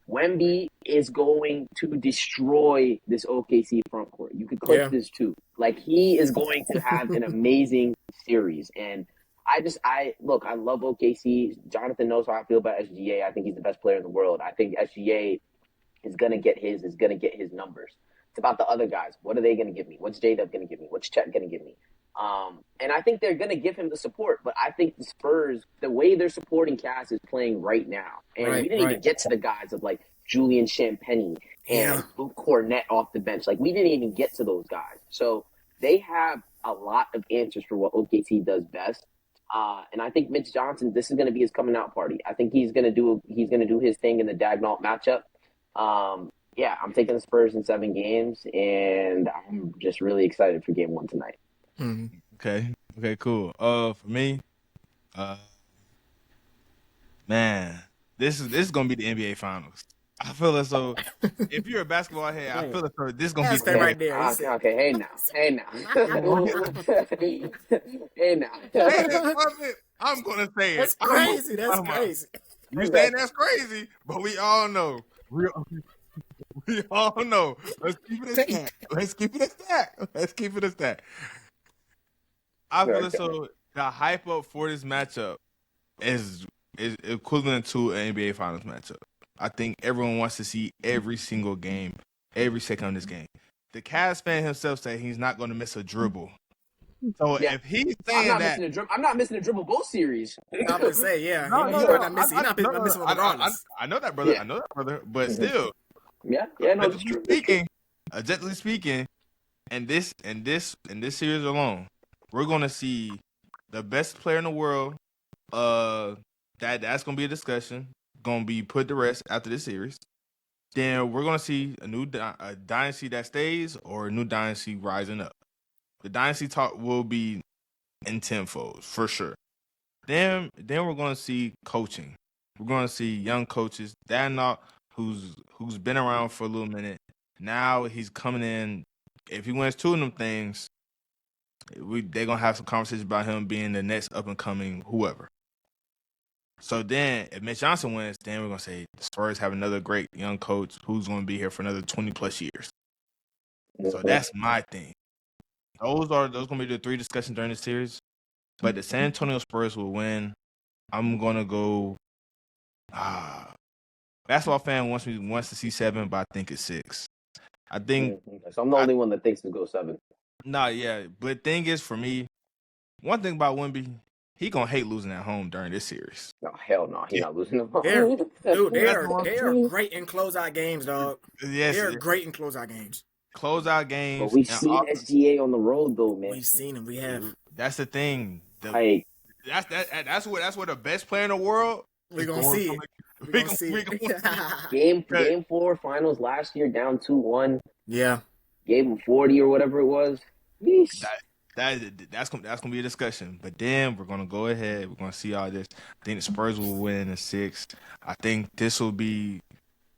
Wemby is going to destroy this OKC front court. You could clip this too. Like, he is going to have an amazing series. And I love OKC. Jonathan knows how I feel about SGA. I think he's the best player in the world. I think SGA is gonna get his numbers. It's about the other guys. What are they gonna give me? What's J-Dub gonna give me? What's Chet gonna give me? And I think they're gonna give him the support, but I think the Spurs, the way they're supporting Cass is playing right now. And we didn't even get to the guys of like Julian Champagnie and Luke Cornett off the bench. Like, we didn't even get to those guys. So they have a lot of answers for what OKC does best. And I think Mitch Johnson, this is going to be his coming out party. I think he's going to do his thing in the Dagnall matchup. I'm taking the Spurs in 7 games, and I'm just really excited for Game 1 tonight. Okay, cool. For me, man, this is gonna be the NBA Finals. I feel as though if you're a basketball head, I feel as though this is gonna be the right there. Okay, hey now. Hey now. I'm gonna say it. That's crazy. That's crazy. You saying that's crazy, but we all know. We all know. Let's keep it a stack. I feel as though the hype up for this matchup is equivalent to an NBA Finals matchup. I think everyone wants to see every single game, every second of this game. The Cavs fan himself said he's not going to miss a dribble. So if he's saying I'm not missing a dribble both series. I'm gonna say, he's not missing. He's not missing regardless. I know that, brother. Yeah. I know that, brother. But still, it's true. Objectively speaking, and this series alone, we're gonna see the best player in the world. That's gonna be a discussion. Gonna be put to rest after this series. Then we're gonna see a dynasty that stays or a new dynasty rising up. The dynasty talk will be in tenfold for sure. Then we're gonna see coaching. We're gonna see young coaches. Dagnall, who's been around for a little minute. Now he's coming in. If he wins 2 of them things, they're gonna have some conversations about him being the next up and coming whoever. So then, if Mitch Johnson wins, then we're gonna say the Spurs have another great young coach who's gonna be here for another 20+ years. So that's my thing. Those gonna be the 3 discussions during the series. But the San Antonio Spurs will win. I'm gonna go. Basketball fan wants to see 7, but I think it's 6. I think. So I'm the only one that thinks to go 7. Nah, yeah. But the thing is, for me, one thing about Wemby, he gonna hate losing at home during this series. No, hell no, he's not losing at home. They are great in closeout games, dog. Yes, they're great in closeout games. Closeout games. But we've seen SGA on the road, though, man. We've seen him. We have. That's the thing. That's where the best player in the world. We're gonna see it. We're gonna see it. Game 4 finals last year, down 2-1. Yeah. Gave him 40 or whatever it was. That's gonna be a discussion. But then we're gonna go ahead. We're gonna see all this. I think the Spurs will win in 6. I think this will be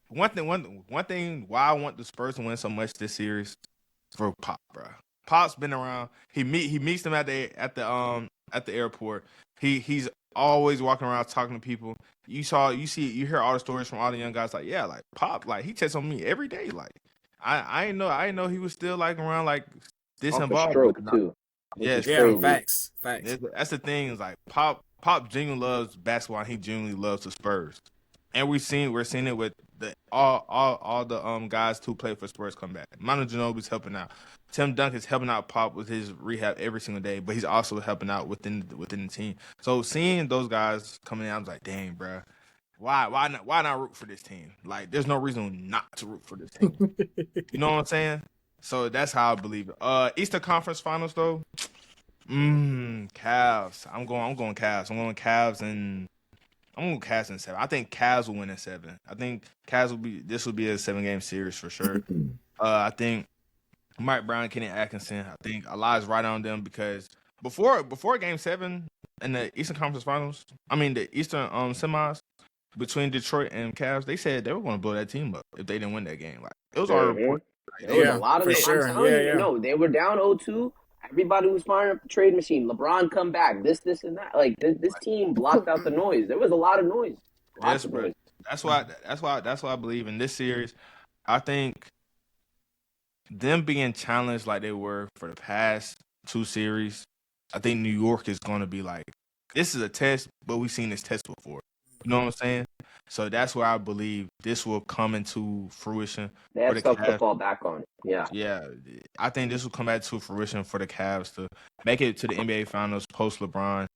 one thing. Why I want the Spurs to win so much this series for Pop, bro. Pop's been around. He meets them at the airport. He's always walking around talking to people. You hear all the stories from all the young guys. Like, yeah, like Pop, like he checks on me every day. Like, I didn't know he was still like around like this involved. Stroke too. Yes, facts. That's the thing. Is like Pop genuinely loves basketball. And he genuinely loves the Spurs, and we're seeing it with all the guys who play for Spurs come back. Manu Ginobili's helping out. Tim Duncan's helping out Pop with his rehab every single day, but he's also helping out within the team. So seeing those guys coming in, I was like, dang, bro. Why not root for this team? Like, there's no reason not to root for this team. You know what I'm saying? So that's how I believe it. Eastern Conference Finals though, Cavs. I'm going Cavs. I'm going Cavs in 7. I think Cavs will win in 7. I think Cavs will be a 7-game series for sure. I think Mike Brown, Kenny Atkinson. I think a lot is right on them because before Game 7 in the Eastern Conference Finals, I mean the Eastern semis, between Detroit and Cavs, they said they were going to blow that team up if they didn't win that game. Like it was already Mm-hmm. reported. Like, There was a Yeah, lot of for them. I'm sure. telling Yeah, you, yeah. no, they were down 0-2. Everybody was firing up the trade machine. LeBron come back. This, and that. Like this team blocked out the noise. There was a lot of noise. Lots yes, of bro. noise. That's why I believe in this series. I think them being challenged like they were for the past two series, I think New York is going to be like, this is a test, but we've seen this test before. You know what I'm saying? So that's where I believe this will come into fruition They for have the stuff to Cavs. fall back on. Yeah. Yeah, I think this will come back to fruition for the Cavs to make it to the NBA Finals post LeBron,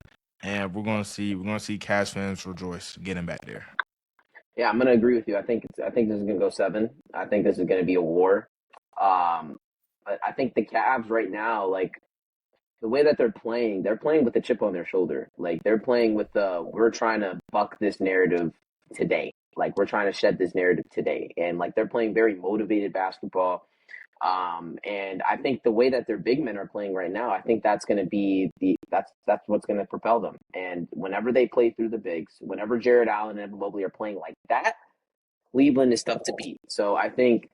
and we're gonna see Cavs fans rejoice getting back there. Yeah, I'm gonna agree with you. I think this is gonna go 7. I think this is gonna be a war. But I think the Cavs right now, like the way that they're playing with a chip on their shoulder. Like they're playing with we're trying to buck this narrative today. Like we're trying to shed this narrative today, and like they're playing very motivated basketball. And I think the way that their big men are playing right now, I think that's going to be that's what's going to propel them. And whenever they play through the bigs, whenever Jared Allen and Evan Mobley are playing like that, Cleveland is tough to beat. So I think,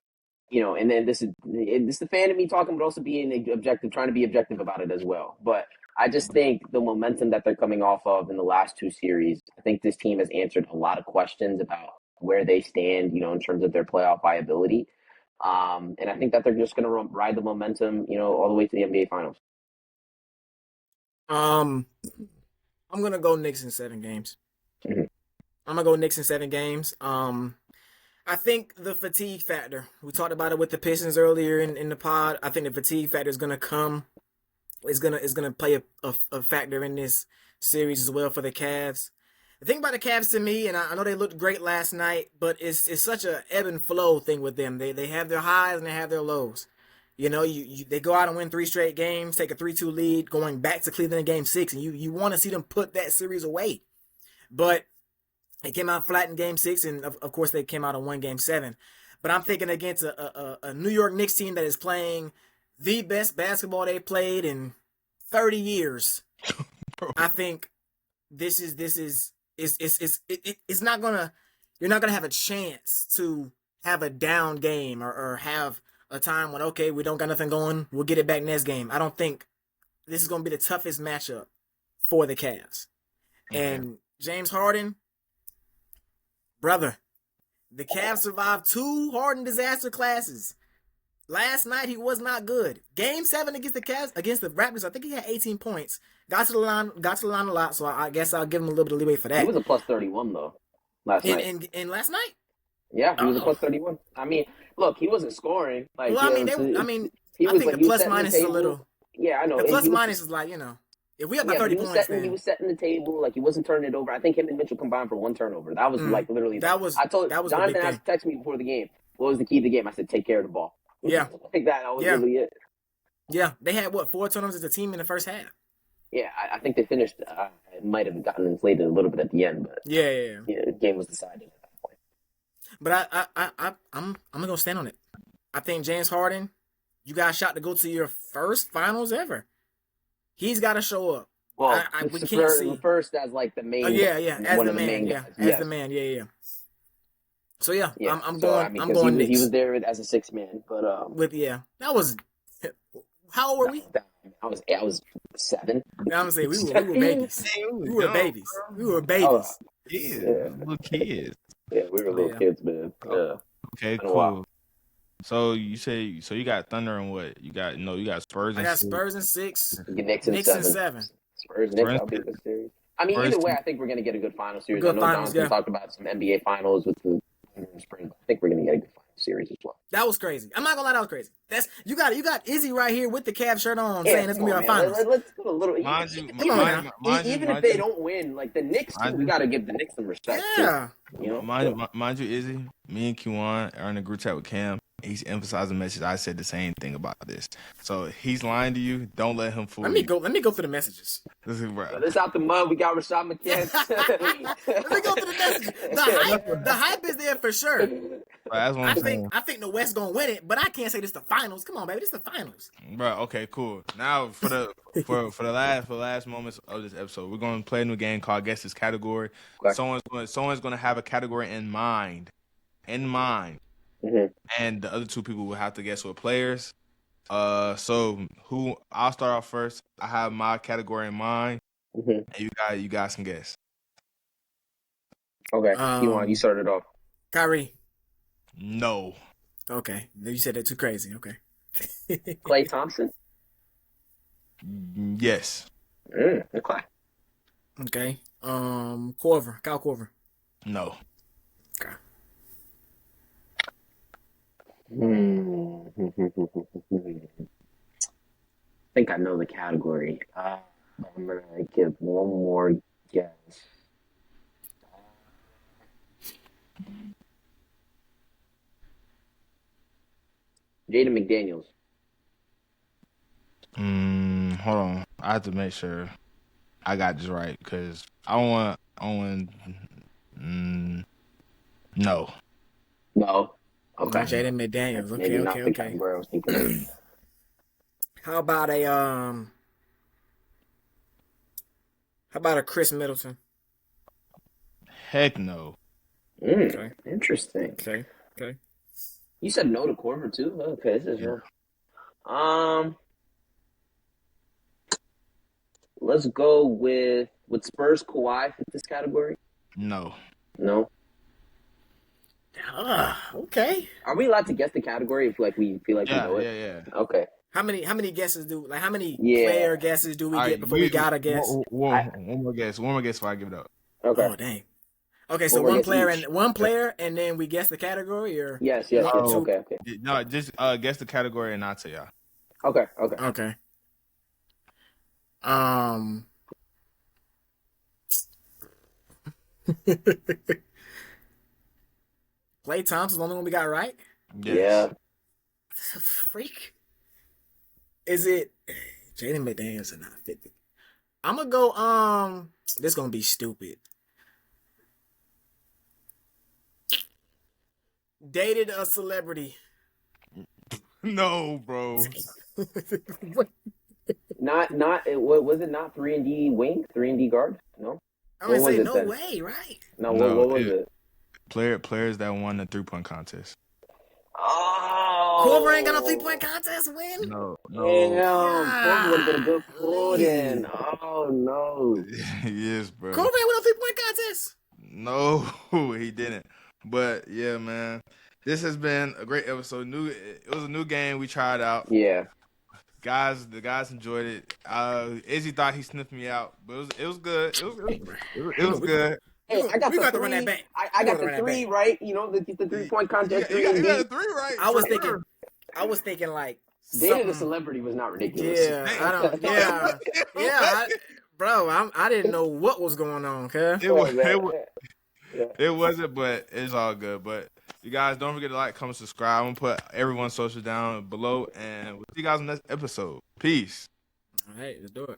and then this is the fan of me talking, but also being objective, trying to be objective about it as well. But I just think the momentum that they're coming off of in the last two series, I think this team has answered a lot of questions about where they stand, in terms of their playoff viability. And I think that they're just going to ride the momentum, all the way to the NBA Finals. Um, I'm gonna go Knicks in 7 games. Mhm. I'm gonna go Knicks in 7 games. I think the fatigue factor. We talked about it with the Pistons earlier in the pod. I think the fatigue factor is gonna come. Is gonna play a factor in this series as well for the Cavs. The thing about the Cavs to me, and I know they looked great last night, but it's such a ebb and flow thing with them. They have their highs and they have their lows. They go out and win 3 straight games, take a 3-2 lead, going back to Cleveland in Game 6, and you want to see them put that series away. But they came out flat in Game 6, and of course they came out and won Game 7. But I'm thinking against a New York Knicks team that is playing the best basketball they played in 30 years. I think this is it's not gonna you're not gonna have a chance to have a down game or have a time when okay we don't got nothing going, we'll get it back next game. I don't think this is gonna be the toughest matchup for the Cavs. Okay. And James Harden, brother, the Cavs survived 2 Harden disaster classes. Last night he was not good. Game 7 against the Cavs, against the Raptors, I think he had 18 points. Got to the line a lot, so I guess I'll give him a little bit of leeway for that. He was a plus 31 though last night. In last night? Yeah, he was a plus 31. I mean, look, he wasn't scoring. Like, well, I mean, I think the plus minus is a little. Yeah, I know. The plus minus is like if we have about 30 points, he was setting the table. Like he wasn't turning it over. I think him and Mitchell combined for 1 turnover. That was like literally. I told Jonathan had to text me before the game. What was the key to the game? I said, take care of the ball. Yeah, like that. That was really it. Yeah, they had 4 turnovers as a team in the first half. Yeah, I think they finished. It might have gotten inflated a little bit at the end, but yeah, the game was decided at that point. But I'm gonna stand on it. I think James Harden, you got a shot to go to your first finals ever. He's got to show up. Well, we can't see first as like the main. As the man, yeah. So I'm going Knicks. He was there as a 6 man, but that was. How old were we? I was 7. I'm gonna say we were babies. We were babies. We were babies. Little kids. Yeah, we were little kids, man. Yeah. Okay, cool. So you got Thunder and what? You got Spurs. I got Spurs in 6. Knicks in 7. Spurs Knicks. That'll be a good series. I mean, either way, I think we're gonna get a good final series. I know Jonathan talked about some NBA finals with the Spring. I think we're gonna get a good final series as well. That was crazy. I'm not gonna lie, that was crazy. You got Izzy right here with the Cavs shirt on, saying it's gonna be our finals. Let's go a little. Even if they don't win, like the Knicks, we gotta give the Knicks some respect. Yeah. Too, mind you, Izzy, me and Kiwan are in a group chat with Cam. He's emphasizing the message. I said the same thing about this. So he's lying to you. Don't let him fool you. Let me go through the messages. This is right. This out the mud. We got Rashad McCants. Let me go through the messages. The hype is there for sure. That's what I'm saying. I think the West gonna win it, but I can't say this the finals. Come on, baby, this the finals. Bro, okay, cool. Now for the last moments of this episode, we're gonna play a new game called Guess This Category. Okay. Someone's gonna have a category in mind. Mhm. And the other two people will have to guess what players. So who I'll start off first. I have my category in mind, Mhm. and you guys can guess. Okay. You started off. Kyrie. No. Okay, you said that too crazy. Okay. Klay Thompson. Yes. Okay. Okay. Korver. Kyle Korver. No. Okay. I think I know the category. I'm gonna give one more guess. Jaden McDaniels. Hold on. I have to make sure I got this right because I don't want. No. No. Okay. No, Jaden McDaniels. Okay, Maybe not okay, the okay. category I was thinking of. How about a Chris Middleton? Heck no. Okay. Interesting. Okay. You said no to Corver too? Okay, this is real. Let's go with Spurs Kawhi fit this category? No. No. Okay. Are we allowed to guess the category if we feel like we know it? Yeah. Okay. How many guesses how many Yeah. player guesses do we All get right, before we gotta guess? One more guess. One more guess before I give it up. Okay. Oh dang. Okay, so One more one guess player each. and then we guess the category or Yes. Oh. Okay. No, just guess the category and I'll tell y'all. Okay. Okay. Klay Thompson's the only one we got right? Yes. Yeah. Freak. Is it Jaden McDaniels or not 50? I'm gonna go this gonna be stupid. Dated a celebrity. No, bro. What? Not what was it? Not 3-and-D wing, 3-and-D guard? No. I'm gonna What was say it no then? way, right? No. No, What was it? Players that won the 3-point contest. Oh. Korver ain't got a 3-point contest win. No. Damn. Corver would have been a good pull in. Oh no. Yes, bro. Korver ain't win a 3-point contest. No, he didn't. But yeah, man, this has been a great episode. It was a new game we tried out. Yeah. The guys enjoyed it. Izzy thought he sniffed me out, but it was good. It was good. Hey, I got we the got to three. run that back. I got the three right. You know the 3-point contest. You got the 3 right. I was thinking like Dating a celebrity was not ridiculous. Yeah, I don't. Yeah, bro. I didn't know what was going on, cuz. It wasn't, but it's all good. But you guys don't forget to like, comment, subscribe. I'm gonna put everyone's social down below, and we'll see you guys in the next episode. Peace. All right, let's do it.